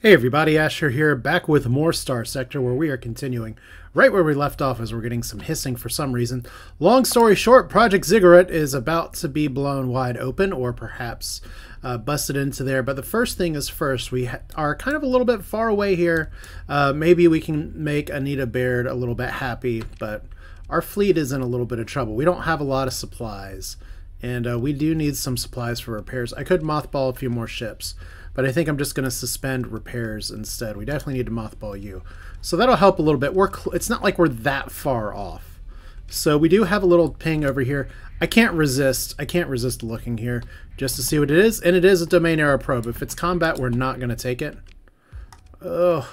Hey everybody, Asher here, back with more Starsector, where we are continuing right where we left off as we're getting some hissing for some reason. Long story short, Project Ziggurat is about to be blown wide open, or perhaps busted into there. But the first thing is first, we are kind of a little bit far away here. Maybe we can make Anita Baird a little bit happy, but our fleet is in a little bit of trouble. We don't have a lot of supplies, and we do need some supplies for repairs. I could mothball a few more ships, but I think I'm just going to suspend repairs instead. We definitely need to mothball you. So that'll help a little bit. It's not like we're that far off. So we do have a little ping over here. I can't resist looking here just to see what it is. And it is a domain era probe. If it's combat, we're not going to take it. Oh,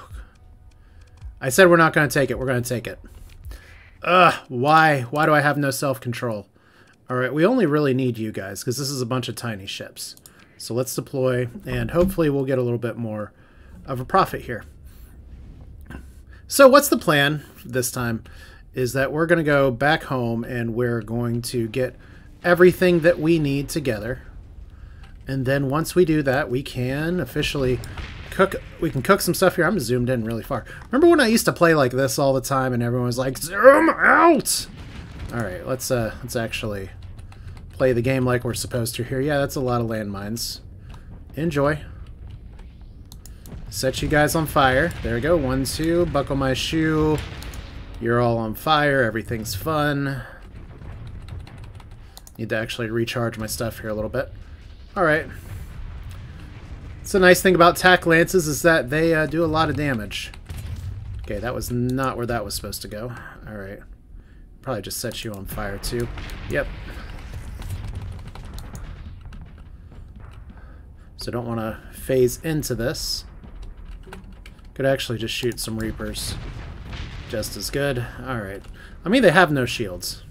I said we're not going to take it. We're going to take it. Why? Why do I have no self-control? All right, we only really need you guys because this is a bunch of tiny ships. So let's deploy, and hopefully we'll get a little bit more of a profit here. So what's the plan this time is that we're going to go back home, and we're going to get everything that we need together. And then once we do that, we can officially cook. We can cook some stuff here. I'm zoomed in really far. Remember when I used to play like this all the time, and everyone was like, zoom out? All right, let's actually play the game like we're supposed to here. Yeah, that's a lot of landmines. Enjoy. Set you guys on fire. There we go. 1, 2. Buckle my shoe. You're all on fire. Everything's fun. Need to actually recharge my stuff here a little bit. Alright. It's a nice thing about tack lances is that they do a lot of damage. Okay, that was not where that was supposed to go. Alright. Probably just set you on fire too. Yep. So don't want to phase into this. Could actually just shoot some Reapers. Just as good. Alright. I mean, they have no shields.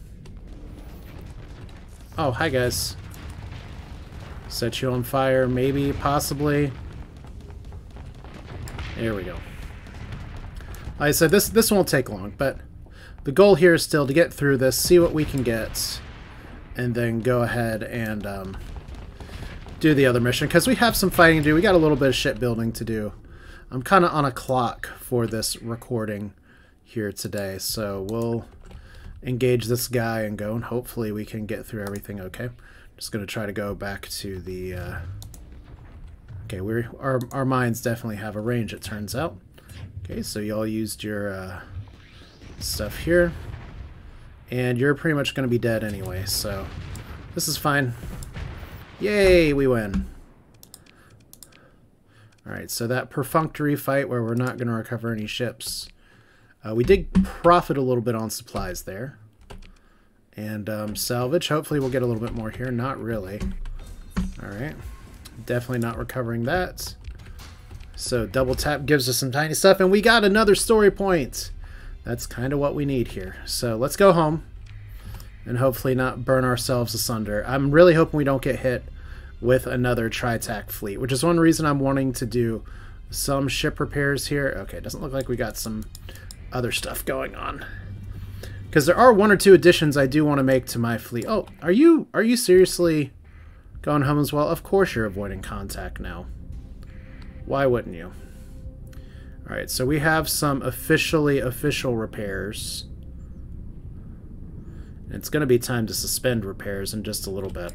Oh, hi guys. Set you on fire, maybe, possibly. There we go. Like I said, this won't take long, but the goal here is still to get through this, see what we can get, and then go ahead and do the other mission, because we have some fighting to do. We got a little bit of shipbuilding to do. I'm kind of on a clock for this recording here today, so we'll engage this guy and go, and hopefully we can get through everything okay. Just going to try to go back to the... Okay, our mines definitely have a range, it turns out. Okay, so you all used your stuff here, and you're pretty much going to be dead anyway, so this is fine. Yay, we win. Alright, so that perfunctory fight where we're not going to recover any ships. We did profit a little bit on supplies there. And salvage. Hopefully we'll get a little bit more here. Not really. Alright. Definitely not recovering that. So double tap gives us some tiny stuff. And we got another story point. That's kind of what we need here. So let's go home. And hopefully not burn ourselves asunder. I'm really hoping we don't get hit with another tri-tach fleet, which is one reason I'm wanting to do some ship repairs here. Okay, it doesn't look like we got some other stuff going on. Because there are 1 or 2 additions I do want to make to my fleet. Oh, are you seriously going home as well? Of course you're avoiding contact now. Why wouldn't you? Alright, so we have some official repairs. It's going to be time to suspend repairs in just a little bit.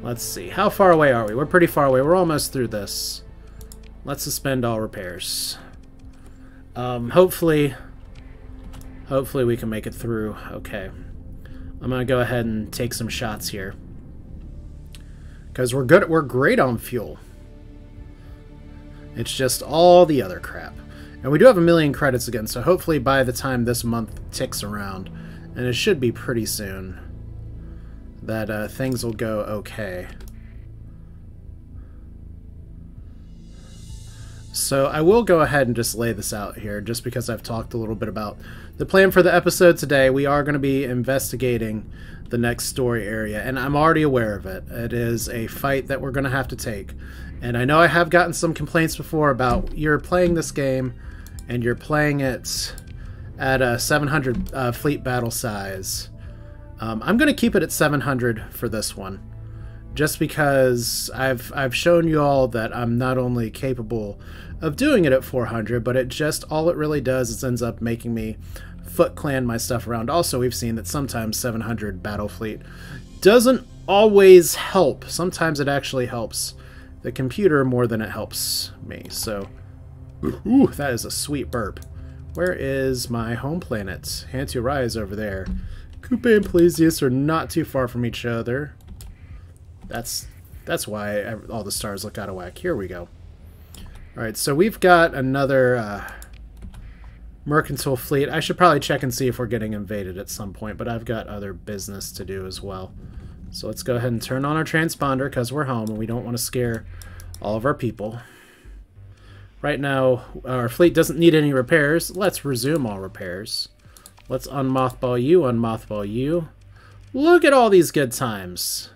Let's see. How far away are we? We're pretty far away. We're almost through this. Let's suspend all repairs. Hopefully we can make it through. Okay. I'm going to go ahead and take some shots here. Because we're great on fuel. It's just all the other crap. And we do have 1 million credits again, so hopefully by the time this month ticks around, and it should be pretty soon, that things will go okay. So I will go ahead and just lay this out here, just because I've talked a little bit about the plan for the episode today. We are going to be investigating the next story area, and I'm already aware of it. It is a fight that we're going to have to take. And I know I have gotten some complaints before about you're playing this game, and you're playing it at a 700 fleet battle size. I'm going to keep it at 700 for this one. just because I've shown you all that I'm not only capable of doing it at 400, but all it really does is ends up making me Foot Clan my stuff around. Also, we've seen that sometimes 700 battle fleet doesn't always help. Sometimes it actually helps the computer more than it helps me. So, ooh, that is a sweet burp. Where is my home planet? Hantu is over there. Coupe and Plesius are not too far from each other. That's why all the stars look out of whack. Here we go. Alright, so we've got another mercantile fleet. I should probably check and see if we're getting invaded at some point, but I've got other business to do as well. So let's go ahead and turn on our transponder because we're home and we don't want to scare all of our people. Right now, our fleet doesn't need any repairs. Let's resume all repairs. Let's unmothball you. Look at all these good times.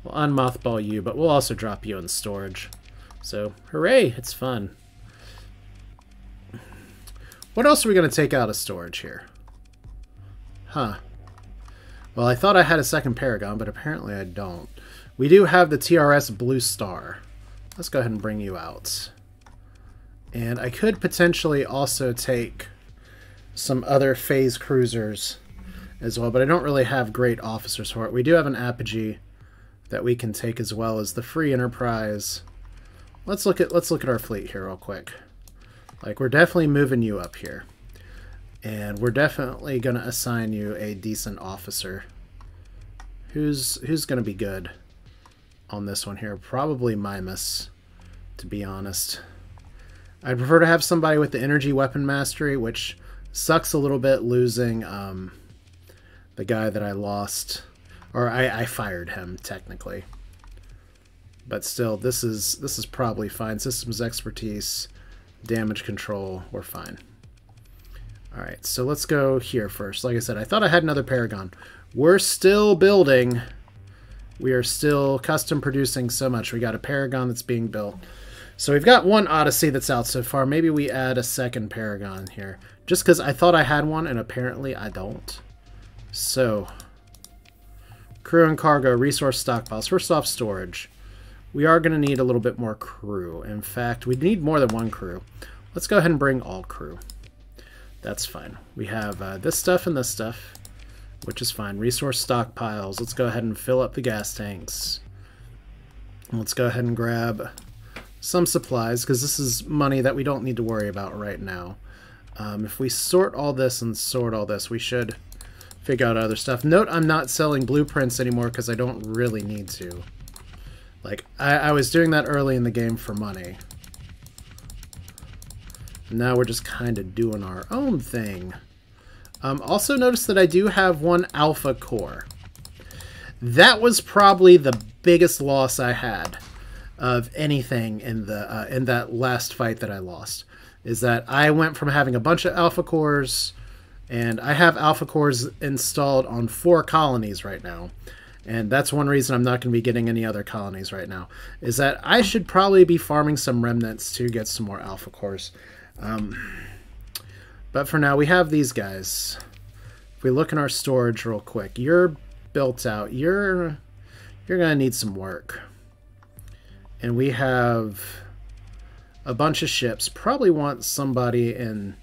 We'll unmothball you, but we'll also drop you in storage. So, hooray, it's fun. What else are we going to take out of storage here? Huh. Well, I thought I had a second Paragon, but apparently I don't. We do have the TRS Blue Star. Let's go ahead and bring you out. And I could potentially also take some other phase cruisers as well, but I don't really have great officers for it. We do have an Apogee that we can take as well as the Free Enterprise. Let's look at our fleet here real quick. Like, we're definitely moving you up here. And we're definitely going to assign you a decent officer. Who's going to be good on this one here? Probably Mimus, to be honest. I'd prefer to have somebody with the energy weapon mastery, which sucks a little bit losing the guy that I lost. Or I fired him, technically. But still, this is probably fine. Systems expertise, damage control, we're fine. Alright, so let's go here first. Like I said, I thought I had another Paragon. We're still building. We are still custom producing so much. We got a Paragon that's being built. So we've got one Odyssey that's out so far. Maybe we add a second Paragon here. Just because I thought I had one, and apparently I don't. So, crew and cargo, resource stockpiles. First off, storage. We are going to need a little bit more crew. In fact, we need more than one crew. Let's go ahead and bring all crew. That's fine. We have this stuff and this stuff, which is fine. Resource stockpiles. Let's go ahead and fill up the gas tanks. Let's go ahead and grab some supplies, because this is money that we don't need to worry about right now. If we sort all this and sort all this, we should figure out other stuff. Note I'm not selling blueprints anymore because I don't really need to. Like, I was doing that early in the game for money. Now we're just kind of doing our own thing. Also notice that I do have one alpha core. That was probably the biggest loss I had of anything in the in that last fight that I lost. Is that I went from having a bunch of alpha cores, and I have alpha cores installed on 4 colonies right now. And that's one reason I'm not going to be getting any other colonies right now. Is that I should probably be farming some remnants to get some more alpha cores. But for now, we have these guys. If we look in our storage real quick, you're built out. You're going to need some work. And we have a bunch of ships. Probably want somebody in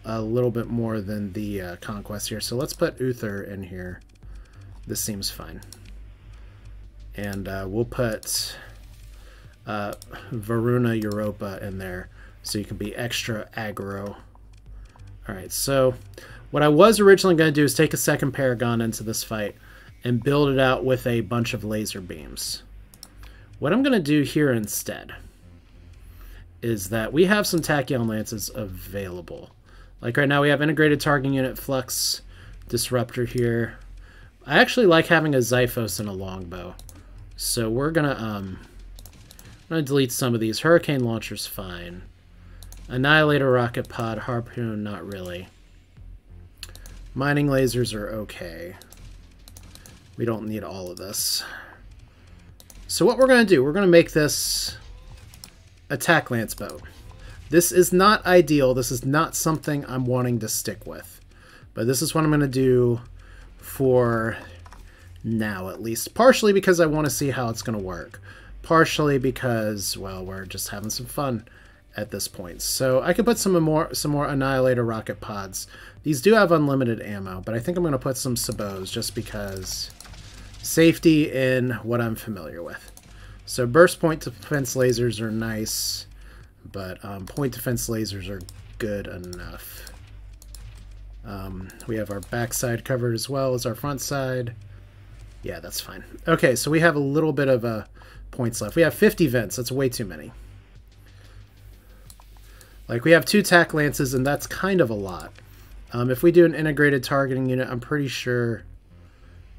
a little bit more than the Conquest here. So let's put Uther in here. This seems fine. And we'll put Varuna Europa in there so you can be extra aggro. Alright, so what I was originally going to do is take a second Paragon into this fight and build it out with a bunch of laser beams. What I'm going to do here instead is that we have some Tachyon Lances available. Like right now we have Integrated Targeting Unit Flux Disruptor here. I actually like having a Xiphos and a Longbow. So we're going to delete some of these. Hurricane Launcher's fine. Annihilator Rocket Pod, Harpoon, not really. Mining Lasers are okay. We don't need all of this. So what we're going to do, we're going to make this Attack Lance Bow. This is not ideal. This is not something I'm wanting to stick with. But this is what I'm going to do for now, at least. Partially because I want to see how it's going to work. Partially because, well, we're just having some fun at this point. So I could put some more Annihilator rocket pods. These do have unlimited ammo, but I think I'm going to put some sabots just because safety in what I'm familiar with. So burst point defense lasers are nice, but point defense lasers are good enough. We have our backside covered as well as our front side. Yeah, that's fine. Okay, so we have a little bit of points left. We have 50 vents. That's way too many. Like, we have 2 tac lances, and that's kind of a lot. If we do an integrated targeting unit, I'm pretty sure...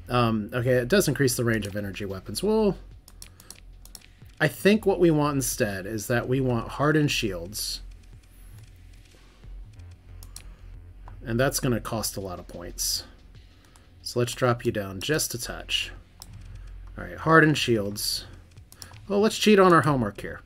okay, it does increase the range of energy weapons. Well, I think what we want instead is that we want hardened shields. And that's going to cost a lot of points. So let's drop you down just a touch. Alright, hardened shields. Well, let's cheat on our homework here.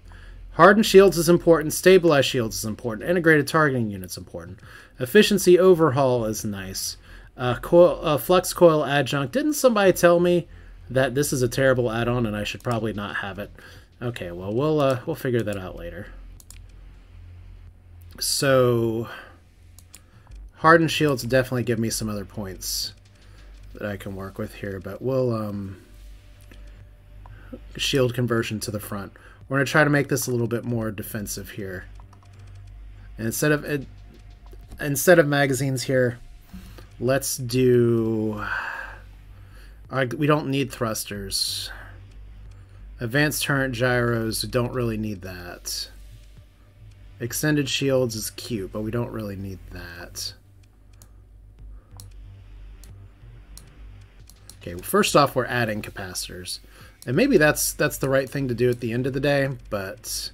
Hardened shields is important. Stabilized shields is important. Integrated targeting units important. Efficiency overhaul is nice. Flux coil adjunct. Didn't somebody tell me that this is a terrible add-on and I should probably not have it? Okay, well we'll figure that out later. So hardened shields definitely give me some other points that I can work with here, but we'll shield conversion to the front. We're going to try to make this a little bit more defensive here. And instead of magazines here, let's do... we don't need thrusters. Advanced turret gyros, don't really need that. Extended shields is cute, but we don't really need that. Okay, well, first off, we're adding capacitors. And maybe that's the right thing to do at the end of the day, but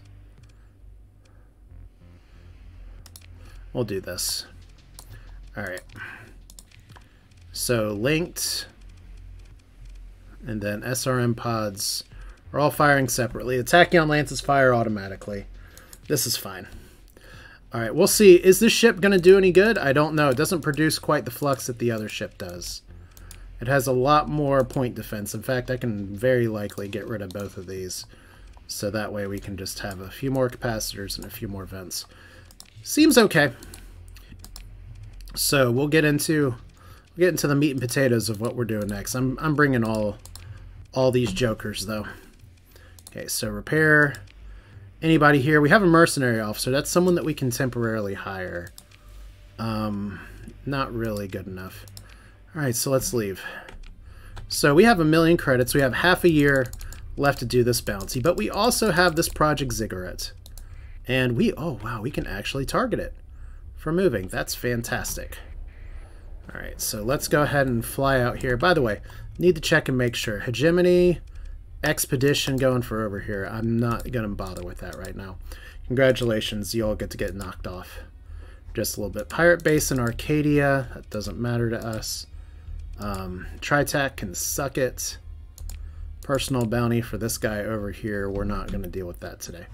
we'll do this. Alright. So linked, and then SRM pods are all firing separately. The tachyon lances fire automatically. This is fine. Alright, we'll see. Is this ship going to do any good? I don't know. It doesn't produce quite the flux that the other ship does. It has a lot more point defense. In fact, I can very likely get rid of both of these. So that way we can just have a few more capacitors and a few more vents. Seems okay. So we'll get into the meat and potatoes of what we're doing next. I'm bringing all these jokers though. Okay, so repair. Anybody here? We have a mercenary officer. That's someone that we can temporarily hire. Not really good enough. Alright, so let's leave. So we have 1,000,000 credits. We have half a year left to do this bounty. But we also have this Project Ziggurat. And oh wow, we can actually target it for moving. That's fantastic. Alright, so let's go ahead and fly out here. By the way, need to check and make sure. Hegemony, Expedition going for over here. I'm not going to bother with that right now. Congratulations, you all get to get knocked off. Just a little bit. Pirate Base in Arcadia. That doesn't matter to us. Tri-tach can suck it. Personal bounty for this guy over here. We're not going to deal with that today.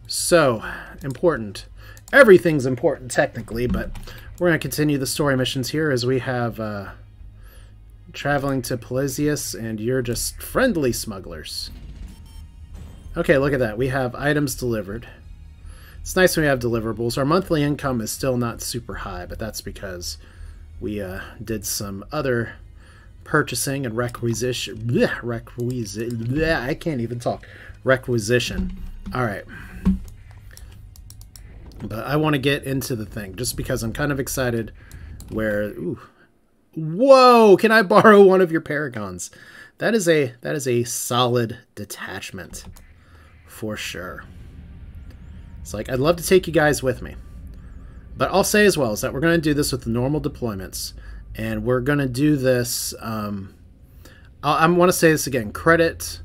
So, important. Everything's important technically, but we're going to continue the story missions here as we have traveling to Pelesius, and you're just friendly smugglers. Okay, look at that. We have items delivered. It's nice when we have deliverables. Our monthly income is still not super high, but that's because we did some other purchasing and requisition. I can't even talk. Requisition. All right. But I want to get into the thing just because I'm kind of excited where... Ooh. Whoa! Can I borrow one of your paragons? That is a solid detachment for sure. It's like, I'd love to take you guys with me. But I'll say as well is that we're going to do this with the normal deployments. And we're going to do this... I want to say this again. Credit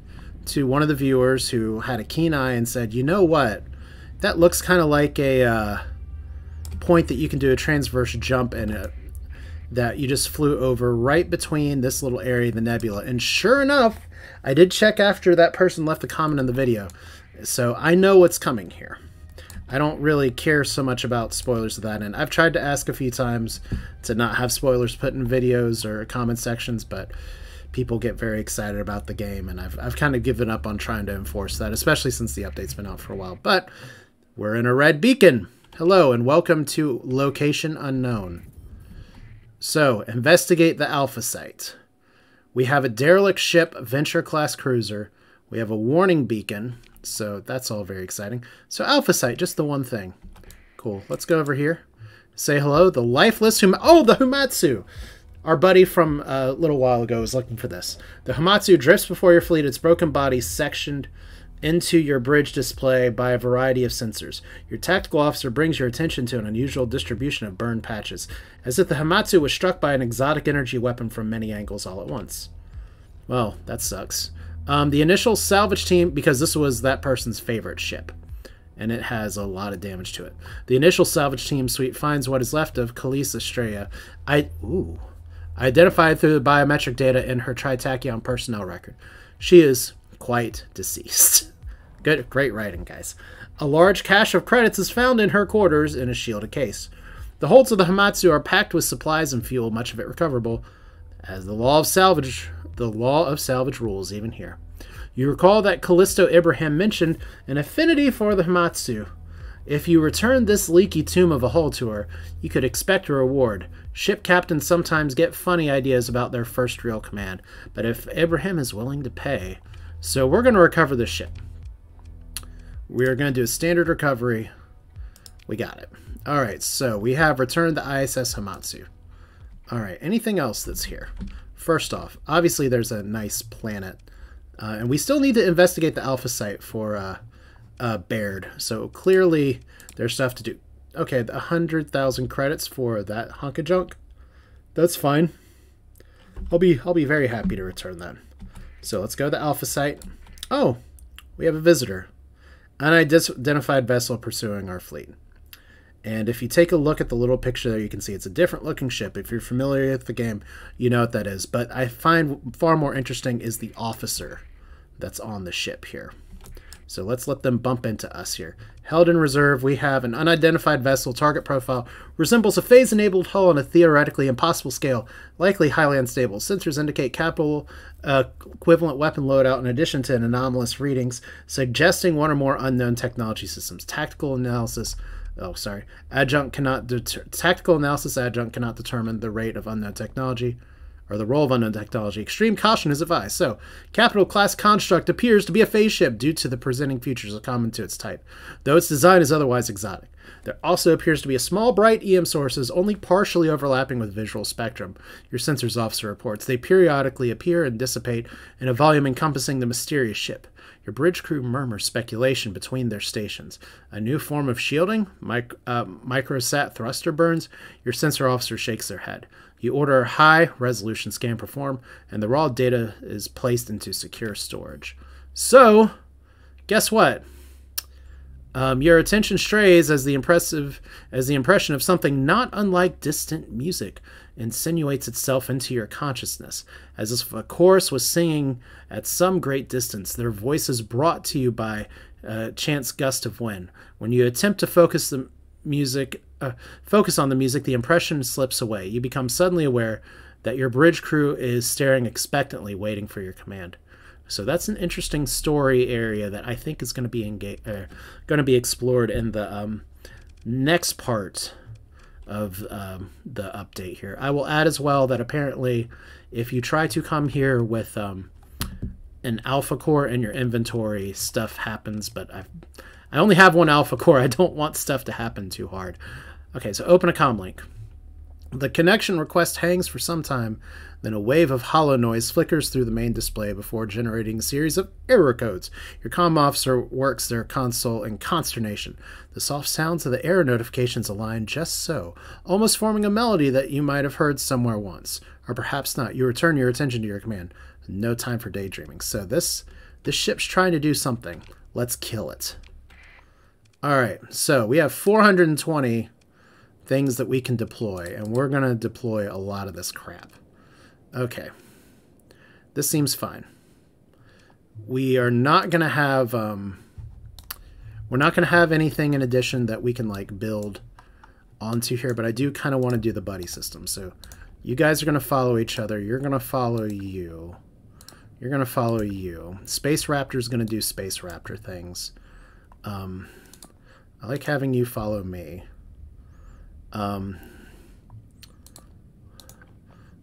to one of the viewers who had a keen eye and said, you know what? That looks kind of like a point that you can do a transverse jump in it. That you just flew over right between this little area of the nebula. And sure enough, I did check after that person left a comment in the video. So I know what's coming here. I don't really care so much about spoilers of that. And I've tried to ask a few times to not have spoilers put in videos or comment sections, but people get very excited about the game, and I've kind of given up on trying to enforce that, especially since the update's been out for a while. But we're in a red beacon. Hello, and welcome to Location Unknown. So, investigate the Alpha Site. We have a derelict ship, Venture-class cruiser. We have a warning beacon, so that's all very exciting. So, Alpha Site, just the one thing. Cool. Let's go over here. Say hello. The lifeless the Humatsu! Our buddy from a little while ago was looking for this. The Humatsu drifts before your fleet, its broken body sectioned into your bridge display by a variety of sensors. Your tactical officer brings your attention to an unusual distribution of burned patches, as if the Humatsu was struck by an exotic energy weapon from many angles all at once. Well, that sucks. The initial salvage team, because this was that person's favorite ship, and it has a lot of damage to it. The initial salvage team suite finds what is left of Khalees Estrella, identified through the biometric data in her tri-tachyon personnel record. She is quite deceased. Good, great writing, guys. A large cache of credits is found in her quarters in a shielded case. The holds of the Humatsu are packed with supplies and fuel, much of it recoverable, as the law of salvage rules even here. You recall that Callisto Ibrahim mentioned an affinity for the Humatsu. If you return this leaky tomb of a hull to her, you could expect a reward. Ship captains sometimes get funny ideas about their first real command, but if Ibrahim is willing to pay... So we're going to recover this ship. We're going to do a standard recovery. We got it. Alright, so we have returned the ISS Humatsu. Alright, anything else that's here? First off, obviously there's a nice planet. And we still need to investigate the Alpha Site for Baird. So clearly there's stuff to do. Okay, 100,000 credits for that hunk of junk. That's fine. I'll be very happy to return that. So let's go to the Alpha Site. Oh, we have a visitor. Unidentified vessel pursuing our fleet. And if you take a look at the little picture there, you can see it's a different looking ship. If you're familiar with the game, you know what that is. But I find far more interesting is the officer that's on the ship here. So let's let them bump into us here. Held in reserve, we have an unidentified vessel. Target profile resembles a phase-enabled hull on a theoretically impossible scale, likely highly unstable. Sensors indicate capital equivalent weapon loadout in addition to anomalous readings, suggesting one or more unknown technology systems. Tactical analysis adjunct cannot determine the rate of unknown technology, or the role of unknown technology. Extreme caution is advised. So, Capital Class Construct appears to be a phase ship due to the presenting features common to its type, though its design is otherwise exotic. There also appears to be a small bright EM sources only partially overlapping with visual spectrum. Your sensors officer reports they periodically appear and dissipate in a volume encompassing the mysterious ship. Your bridge crew murmurs speculation between their stations. A new form of shielding? Microsat thruster burns? Your sensor officer shakes their head. You order a high-resolution scan perform, and the raw data is placed into secure storage. So, guess what? Your attention strays as the impression of something not unlike distant music insinuates itself into your consciousness, as if a chorus was singing at some great distance, their voices brought to you by a chance gust of wind. When you attempt to focus on the music, the impression slips away. You become suddenly aware that your bridge crew is staring expectantly, waiting for your command. So that's an interesting story area that I think is going to be explored in the next part of the update here. I will add as well that apparently if you try to come here with an alpha core in your inventory, stuff happens, but I only have one alpha core. I don't want stuff to happen too hard. Okay, so open a comm link. The connection request hangs for some time, then a wave of hollow noise flickers through the main display before generating a series of error codes. Your comm officer works their console in consternation. The soft sounds of the error notifications align just so, almost forming a melody that you might have heard somewhere once. Or perhaps not. You return your attention to your command. No time for daydreaming. So this ship's trying to do something. Let's kill it. Alright, so we have 420 things that we can deploy, and we're going to deploy a lot of this crap. Okay. This seems fine. We are not going to have we're not going to have anything in addition that we can like build onto here, but I do kind of want to do the buddy system. So You guys are going to follow each other. You're going to follow you. You're going to follow you. Space Raptor's going to do Space Raptor things. I like having you follow me.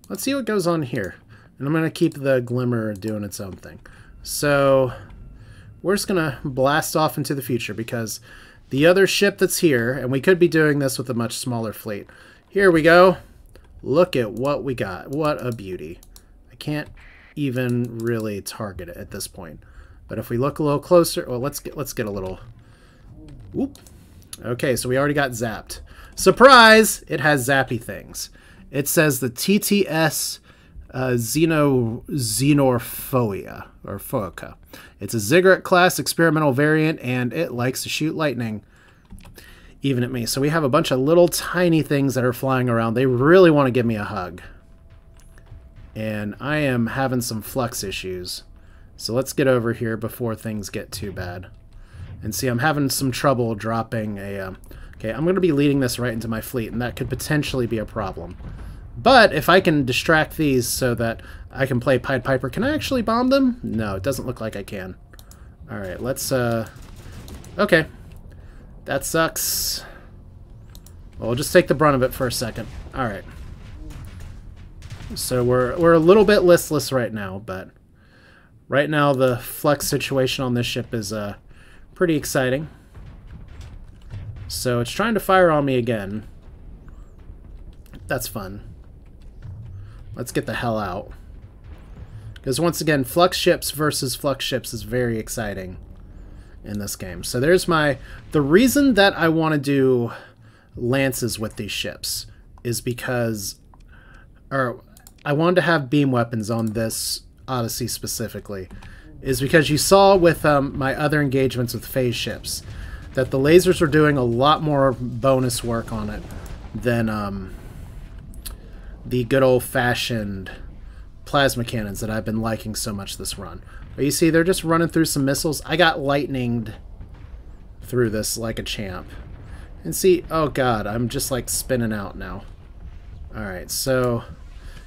Let's see what goes on here. And I'm going to keep the Glimmer doing its own thing. So we're just going to blast off into the future because the other ship that's here, and we could be doing this with a much smaller fleet. Here we go. Look at what we got. What a beauty. I can't even really target it at this point. But if we look a little closer, well, let's get a little. Whoop. Okay, so we already got zapped. Surprise! It has zappy things. It says the TTS Xenorphoia or Foca. It's a Ziggurat class experimental variant, and it likes to shoot lightning, even at me. So we have a bunch of little tiny things that are flying around. They really want to give me a hug, and I am having some flux issues. So let's get over here before things get too bad. And see, I'm having some trouble dropping a... okay, I'm going to be leading this right into my fleet, and that could potentially be a problem. But if I can distract these so that I can play Pied Piper, can I actually bomb them? No, it doesn't look like I can. Alright, let's... okay. That sucks. Well, we'll just take the brunt of it for a second. Alright. So we're a little bit listless right now, but... right now the flux situation on this ship is pretty exciting. So it's trying to fire on me again. That's fun. Let's get the hell out. Because once again, flux ships versus flux ships is very exciting in this game. So there's the reason that I want to do lances with these ships is because, or I wanted to have beam weapons on this Odyssey specifically, is because you saw with my other engagements with phase ships that the lasers are doing a lot more bonus work on it than the good old-fashioned plasma cannons that I've been liking so much this run. But you see, they're just running through some missiles. I got lightninged through this like a champ. And see, oh god, I'm just like spinning out now. Alright, so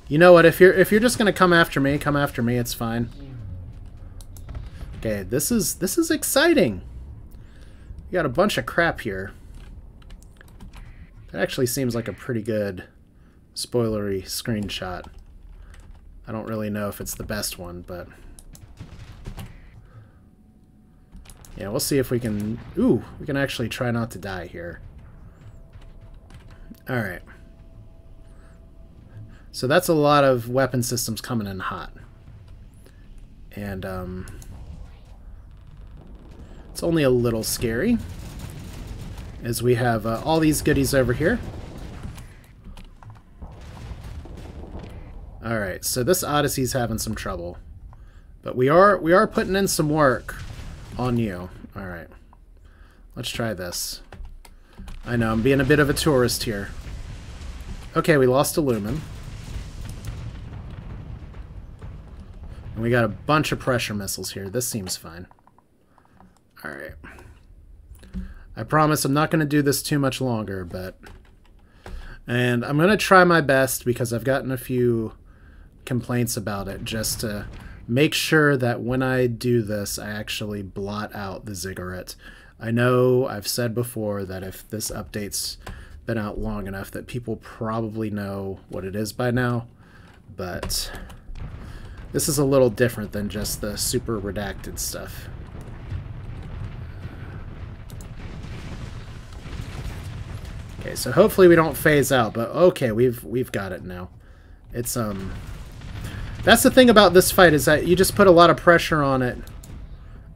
you know what, if you're just gonna come after me, it's fine. Okay, this is exciting. You got a bunch of crap here. That actually seems like a pretty good spoilery screenshot. I don't really know if it's the best one, but yeah, we'll see if we can... ooh, we can actually try not to die here. Alright. So that's a lot of weapon systems coming in hot. And, it's only a little scary, as we have all these goodies over here. Alright, so this Odyssey's having some trouble. But we are putting in some work on you. Alright. Let's try this. I know, I'm being a bit of a tourist here. Okay, we lost a lumen. And we got a bunch of pressure missiles here. This seems fine. Alright. I promise I'm not going to do this too much longer, but... and I'm going to try my best, because I've gotten a few complaints about it, just to make sure that when I do this, I actually blot out the Ziggurat. I know I've said before that if this update's been out long enough that people probably know what it is by now, but this is a little different than just the super redacted stuff. Okay, so hopefully we don't phase out, but okay, we've got it now. It's that's the thing about this fight, is that you just put a lot of pressure on it,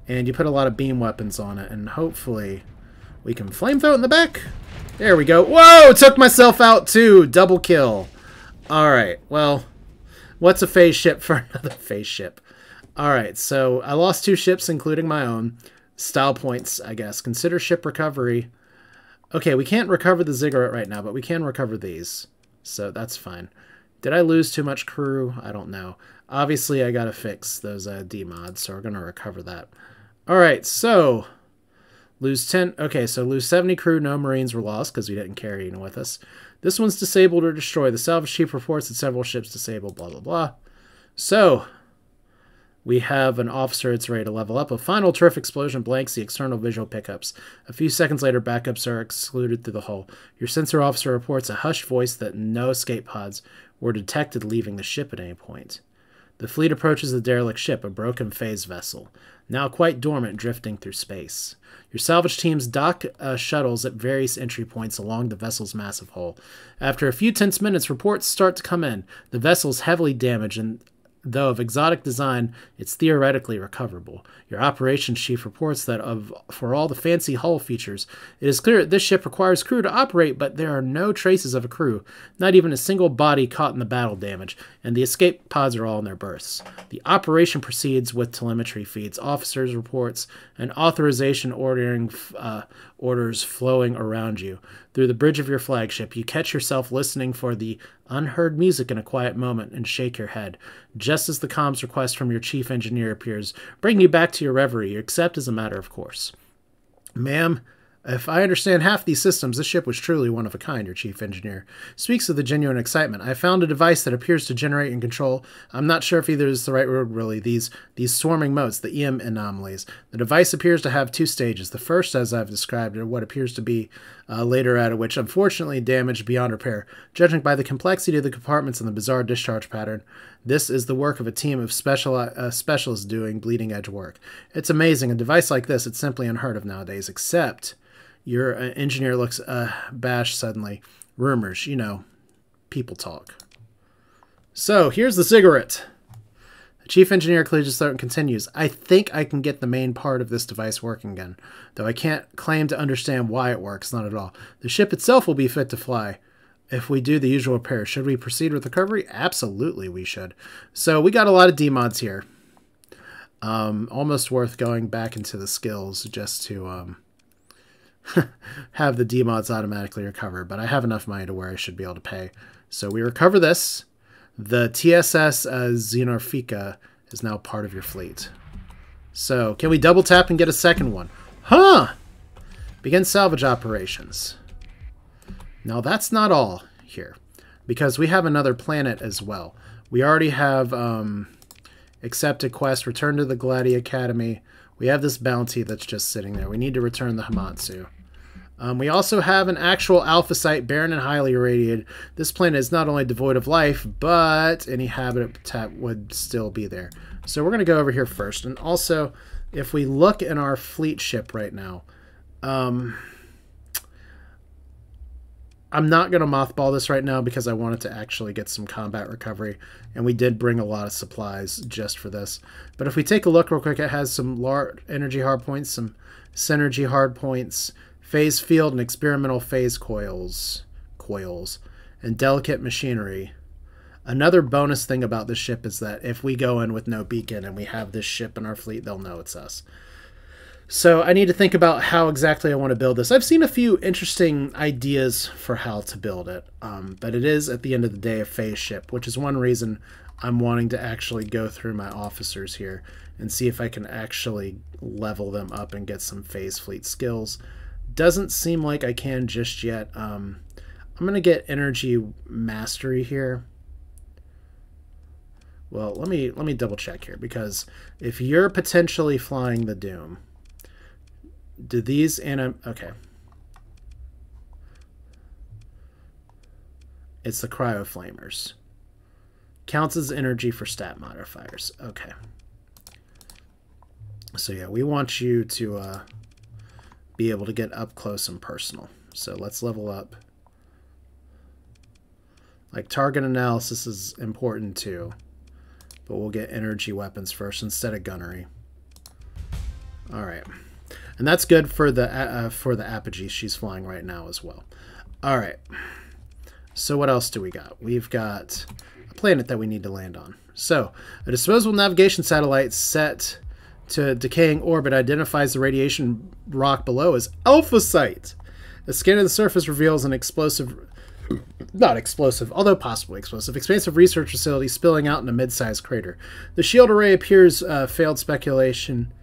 and you put a lot of beam weapons on it, and hopefully we can flamethrow it in the back. There we go. Whoa! Took myself out too! Double kill. Alright, well, what's a phase ship for another phase ship? Alright, so I lost 2 ships, including my own. Style points, I guess. Consider ship recovery. Okay, we can't recover the Ziggurat right now, but we can recover these. So that's fine. Did I lose too much crew? I don't know. Obviously, I gotta fix those D-mods, so we're gonna recover that. Alright, so Lose 10. Okay, so lose 70 crew. No Marines were lost because we didn't carry any with us. This one's disabled or destroyed. The salvage chief reports that several ships disabled, blah, blah, blah. So, we have an officer that's ready to level up. A final turf explosion blanks the external visual pickups. A few seconds later, backups are excluded through the hull. Your sensor officer reports a hushed voice that no escape pods were detected leaving the ship at any point. The fleet approaches the derelict ship, a broken phase vessel, now quite dormant, drifting through space. Your salvage teams dock shuttles at various entry points along the vessel's massive hull. After a few tense minutes, reports start to come in. The vessel is heavily damaged, and though of exotic design, it's theoretically recoverable. Your operations chief reports that for all the fancy hull features, it is clear that this ship requires crew to operate, but there are no traces of a crew, not even a single body caught in the battle damage, and the escape pods are all in their berths. The operation proceeds with telemetry feeds, officers' reports, and authorization orders flowing around you. Through the bridge of your flagship, you catch yourself listening for the unheard music in a quiet moment and shake your head. Just as the comms request from your chief engineer appears, bringing you back to your reverie, you accept as a matter of course. Ma'am, if I understand half these systems, this ship was truly one of a kind, your chief engineer speaks with a genuine excitement. I found a device that appears to generate and control, I'm not sure if either is the right word really, these swarming motes, the EM anomalies. The device appears to have two stages. The first, as I've described, are what appears to be later added, which unfortunately damaged beyond repair. Judging by the complexity of the compartments and the bizarre discharge pattern, this is the work of a team of specialists doing bleeding-edge work. It's amazing. A device like this, it's simply unheard of nowadays, except your engineer looks bashed suddenly. Rumors, you know, people talk. So, here's the Ziggurat. The chief engineer clears his throat and continues. I think I can get the main part of this device working again, though I can't claim to understand why it works, not at all. The ship itself will be fit to fly if we do the usual repairs. Should we proceed with recovery? Absolutely we should. So, we got a lot of demods here. Almost worth going back into the skills just to have the demods automatically recover, but I have enough money to where I should be able to pay. So we recover this. The TSS Xenorphica is now part of your fleet. So can we double tap and get a second one? Huh! Begin salvage operations. Now that's not all here, because we have another planet as well. We already have accepted quest, return to the Gladi Academy. We have this bounty that's just sitting there. We need to return the Hamatsu. We also have an actual alpha site, barren and highly irradiated. This planet is not only devoid of life, but any habitat would still be there. So we're going to go over here first. And also, if we look in our fleet ship right now, I'm not going to mothball this right now because I wanted to actually get some combat recovery. And we did bring a lot of supplies just for this. But if we take a look real quick, it has some large energy hard points, some synergy hard points, phase field and experimental phase coils, and delicate machinery. Another bonus thing about this ship is that if we go in with no beacon and we have this ship in our fleet, they'll know it's us. So I need to think about how exactly I want to build this. I've seen a few interesting ideas for how to build it, but it is, at the end of the day, a phase ship, which is one reason I'm wanting to actually go through my officers here and see if I can actually level them up and get some phase fleet skills. Doesn't seem like I can just yet. I'm going to get energy mastery here. Well, let me double check here, because if you're potentially flying the Doom, do these okay. It's the cryo flamers. Counts as energy for stat modifiers. Okay. So yeah, we want you to be able to get up close and personal. So let's level up. Like, target analysis is important too, but we'll get energy weapons first instead of gunnery. All right, and that's good for the apogee she's flying right now as well. All right, so what else do we got? We've got a planet that we need to land on. So a disposable navigation satellite set to decaying orbit identifies the radiation rock below as Alpha Site. A scan of the surface reveals an not explosive, although possibly explosive, expansive research facility spilling out in a mid-sized crater. The shield array appears failed speculation.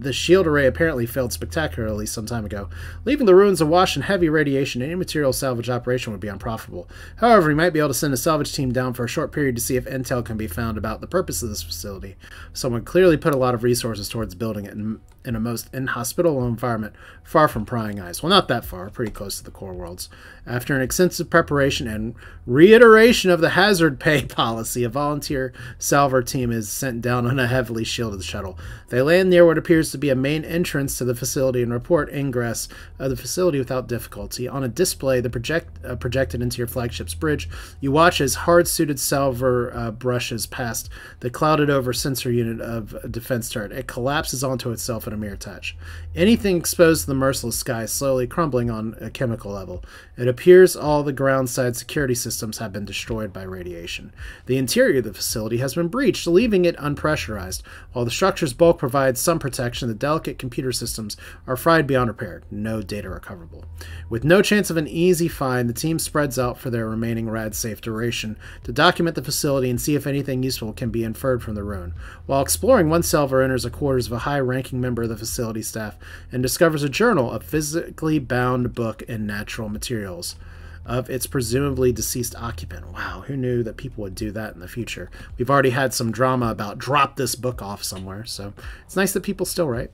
The shield array apparently failed spectacularly some time ago. Leaving the ruins awash in heavy radiation, any material salvage operation would be unprofitable. However, we might be able to send a salvage team down for a short period to see if intel can be found about the purpose of this facility. Someone clearly put a lot of resources towards building it in a most inhospitable environment, far from prying eyes. Well, not that far, pretty close to the core worlds. After an extensive preparation and reiteration of the hazard pay policy, a volunteer salver team is sent down on a heavily shielded shuttle. They land near what appears to be a main entrance to the facility and report ingress of the facility without difficulty. On a display projected into your flagship's bridge, you watch as hard-suited salver brushes past the clouded-over sensor unit of a defense turret. It collapses onto itself in a mere touch. Anything exposed to the merciless sky is slowly crumbling on a chemical level. It appears all the ground-side security systems have been destroyed by radiation. The interior of the facility has been breached, leaving it unpressurized. While the structure's bulk provides some protection, the delicate computer systems are fried beyond repair. No data recoverable. With no chance of an easy find, the team spreads out for their remaining rad-safe duration to document the facility and see if anything useful can be inferred from the ruin. While exploring, one salver enters the quarters of a high-ranking member of the facility staff and discovers a journal, a physically bound book in natural materials of its presumably deceased occupant. Wow, who knew that people would do that in the future? We've already had some drama about drop this book off somewhere, so it's nice that people still write.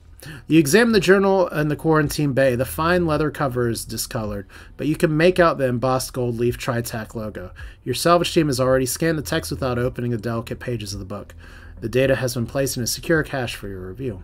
You examine the journal in the quarantine bay. The fine leather cover is discolored, but you can make out the embossed gold leaf tri-tach logo. Your salvage team has already scanned the text without opening the delicate pages of the book. The data has been placed in a secure cache for your review.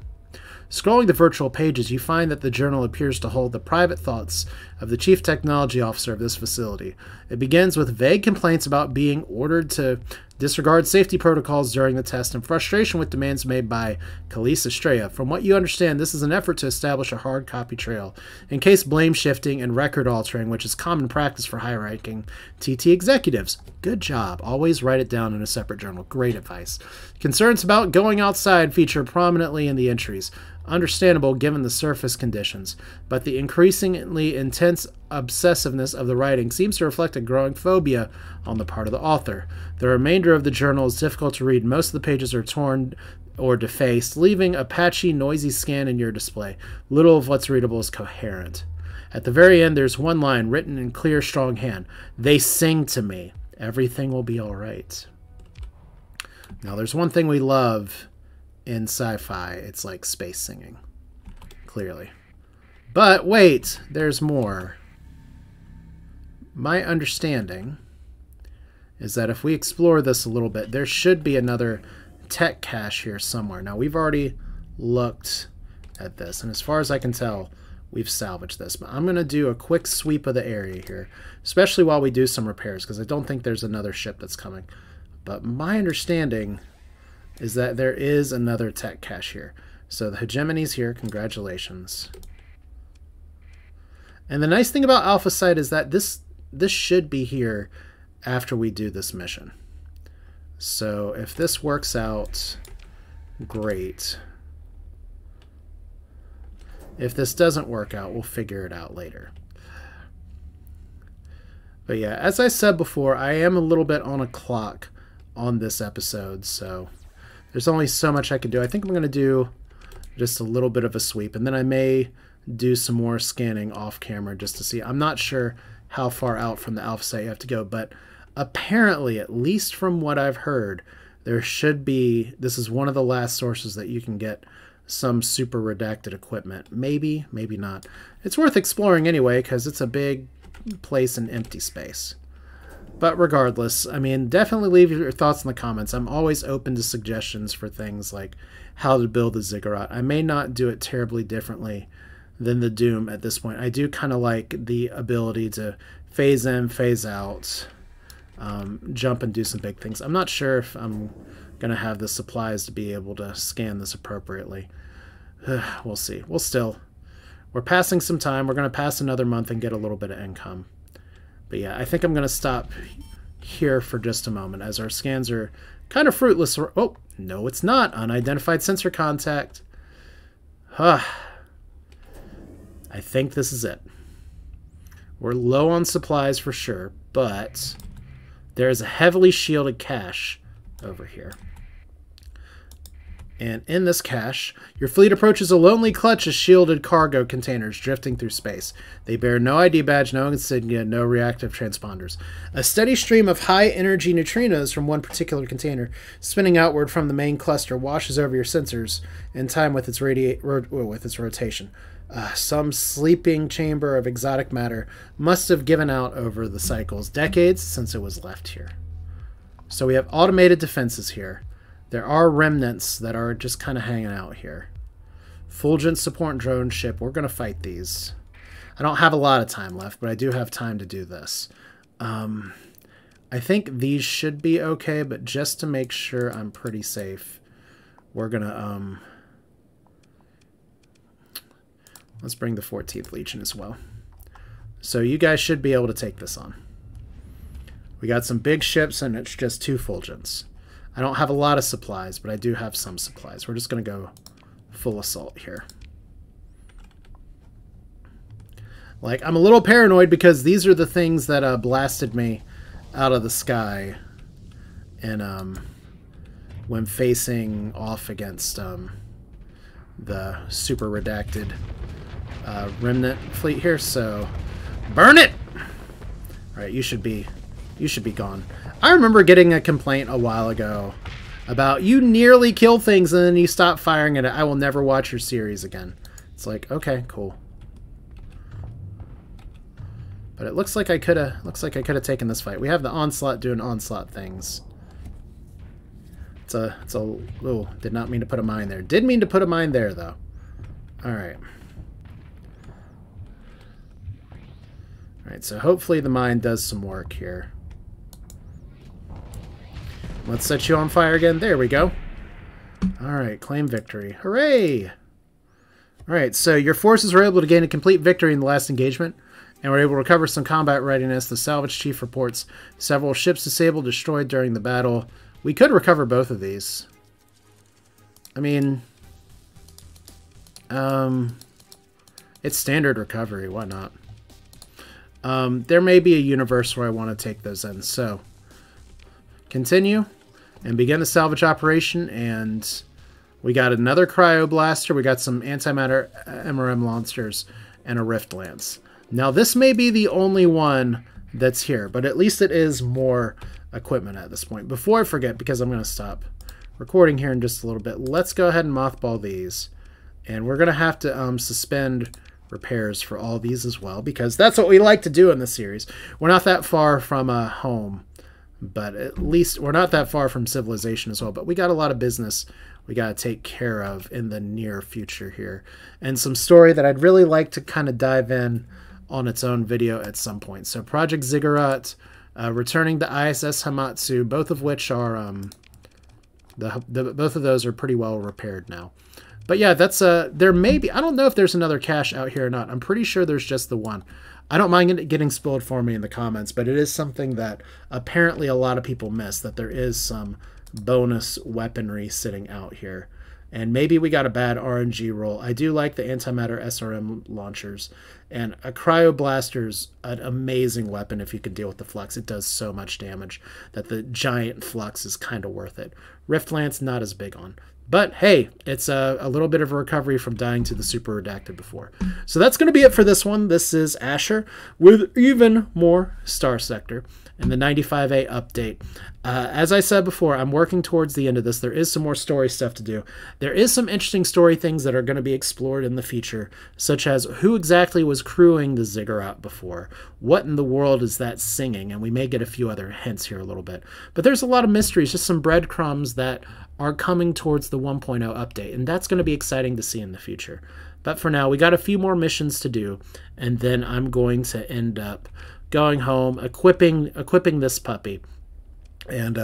Scrolling the virtual pages, you find that the journal appears to hold the private thoughts of the chief technology officer of this facility. It begins with vague complaints about being ordered to disregard safety protocols during the test and frustration with demands made by Khalees Estrella. From what you understand, this is an effort to establish a hard copy trail in case blame shifting and record altering, which is common practice for high-ranking TT executives. Good job. Always write it down in a separate journal. Great advice. Concerns about going outside feature prominently in the entries. Understandable given the surface conditions, but the increasingly intense obsessiveness of the writing seems to reflect a growing phobia on the part of the author. The remainder of the journal is difficult to read. Most of the pages are torn or defaced, leaving a patchy, noisy scan in your display. Little of what's readable is coherent. At the very end, there's one line written in clear, strong hand. They sing to me. Everything will be all right. Now, there's one thing we love in sci-fi. It's like space singing, clearly. But wait, there's more. My understanding is that if we explore this a little bit, there should be another tech cache here somewhere. Now, we've already looked at this, and as far as I can tell, we've salvaged this. But I'm going to do a quick sweep of the area here, especially while we do some repairs, because I don't think there's another ship that's coming. But my understanding is that there is another tech cache here. So the hegemony's here. Congratulations. And the nice thing about Alpha Site is that this should be here after we do this mission. So if this works out, great. If this doesn't work out, we'll figure it out later. But yeah, as I said before, I am a little bit on a clock on this episode, so there's only so much I can do. I think I'm going to do just a little bit of a sweep, and then I may do some more scanning off camera just to see. I'm not sure how far out from the Alpha Site you have to go, but apparently, at least from what I've heard, there should be, this is one of the last sources that you can get some super redacted equipment. Maybe, maybe not. It's worth exploring anyway, because it's a big place in empty space. But regardless, I mean, definitely leave your thoughts in the comments. I'm always open to suggestions for things like how to build a Ziggurat. I may not do it terribly differently than the Doom at this point. I do kind of like the ability to phase in, phase out, jump and do some big things. I'm not sure if I'm going to have the supplies to be able to scan this appropriately. We'll see. We're passing some time. We're going to pass another month and get a little bit of income. But yeah, I think I'm going to stop here for just a moment as our scans are kind of fruitless. Oh, no, it's not. Unidentified sensor contact. I think this is it. We're low on supplies for sure, but there is a heavily shielded cache over here. And in this cache, your fleet approaches a lonely clutch of shielded cargo containers drifting through space. They bear no ID badge, no insignia, no reactive transponders. A steady stream of high-energy neutrinos from one particular container, spinning outward from the main cluster, washes over your sensors in time with its rotation. Some sleeping chamber of exotic matter must have given out over the cycles, decades since it was left here. So we have automated defenses here. There are remnants that are just kind of hanging out here. Fulgent support drone ship. We're going to fight these. I don't have a lot of time left, but I do have time to do this. I think these should be okay, but just to make sure I'm pretty safe, we're going to... let's bring the 14th Legion as well. So you guys should be able to take this on. We got some big ships, and it's just 2 Fulgents. I don't have a lot of supplies, but I do have some supplies. We're just going to go full assault here. Like, I'm a little paranoid because these are the things that blasted me out of the sky and when facing off against the super redacted remnant fleet here. So burn it. All right, you should be gone. I remember getting a complaint a while ago about you nearly kill things and then you stop firing at it. I will never watch your series again. It's like, okay, cool. But it looks like I could have taken this fight. We have the onslaught doing onslaught things. Oh, did not mean to put a mine there. Did mean to put a mine there though. All right. All right, so hopefully the mine does some work here. Let's set you on fire again. There we go. Alright, claim victory. Hooray! Alright, so your forces were able to gain a complete victory in the last engagement, and were able to recover some combat readiness. The salvage chief reports several ships disabled, destroyed during the battle. We could recover both of these. I mean... it's standard recovery, why not? There may be a universe where I want to take those in, so... Continue and begin the salvage operation, and we got another cryo blaster, we got some antimatter MRM launchers, and a rift lance. Now this may be the only one that's here, but at least it is more equipment at this point. Before I forget, because I'm going to stop recording here in just a little bit, let's go ahead and mothball these, and we're going to have to suspend repairs for all these as well, because that's what we like to do in this series. We're not that far from home, but at least we're not that far from civilization as well. But we got a lot of business we got to take care of in the near future here. And some story that I'd really like to kind of dive in on its own video at some point. So Project Ziggurat, returning to ISS Hamatsu, both of which are, both of those are pretty well repaired now. But yeah, that's, there may be, I don't know if there's another cache out here or not. I'm pretty sure there's just the one. I don't mind it getting spoiled for me in the comments, but it is something that apparently a lot of people miss, that there is some bonus weaponry sitting out here. And maybe we got a bad RNG roll. I do like the antimatter SRM launchers, and a cryoblaster's an amazing weapon if you can deal with the flux. It does so much damage that the giant flux is kind of worth it. Rift Lance, not as big on. But hey, it's a little bit of a recovery from dying to the super redacted before. So that's going to be it for this one. This is Asher with even more Starsector and the 95A update. As I said before, I'm working towards the end of this. There is some more story stuff to do. There is some interesting story things that are going to be explored in the future, such as who exactly was crewing the Ziggurat before? What in the world is that singing? And we may get a few other hints here a little bit. But there's a lot of mysteries, just some breadcrumbs that are coming towards the 1.0 update, and that's going to be exciting to see in the future. But for now, we got a few more missions to do, and then I'm going to end up going home, equipping this puppy, and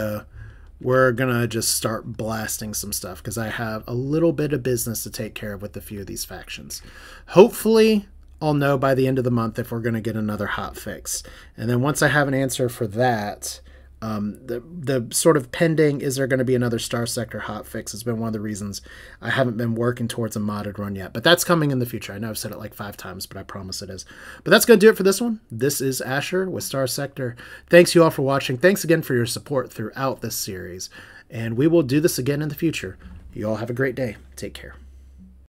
we're gonna just start blasting some stuff because I have a little bit of business to take care of with a few of these factions. Hopefully I'll know by the end of the month if we're gonna get another hot fix, and then once I have an answer for that, the sort of pending, is there going to be another Starsector hotfix, has been one of the reasons I haven't been working towards a modded run yet. But that's coming in the future. I know I've said it like 5 times, but I promise it is. But that's going to do it for this one. This is Asher with Starsector. Thanks you all for watching. Thanks again for your support throughout this series. And we will do this again in the future. You all have a great day. Take care.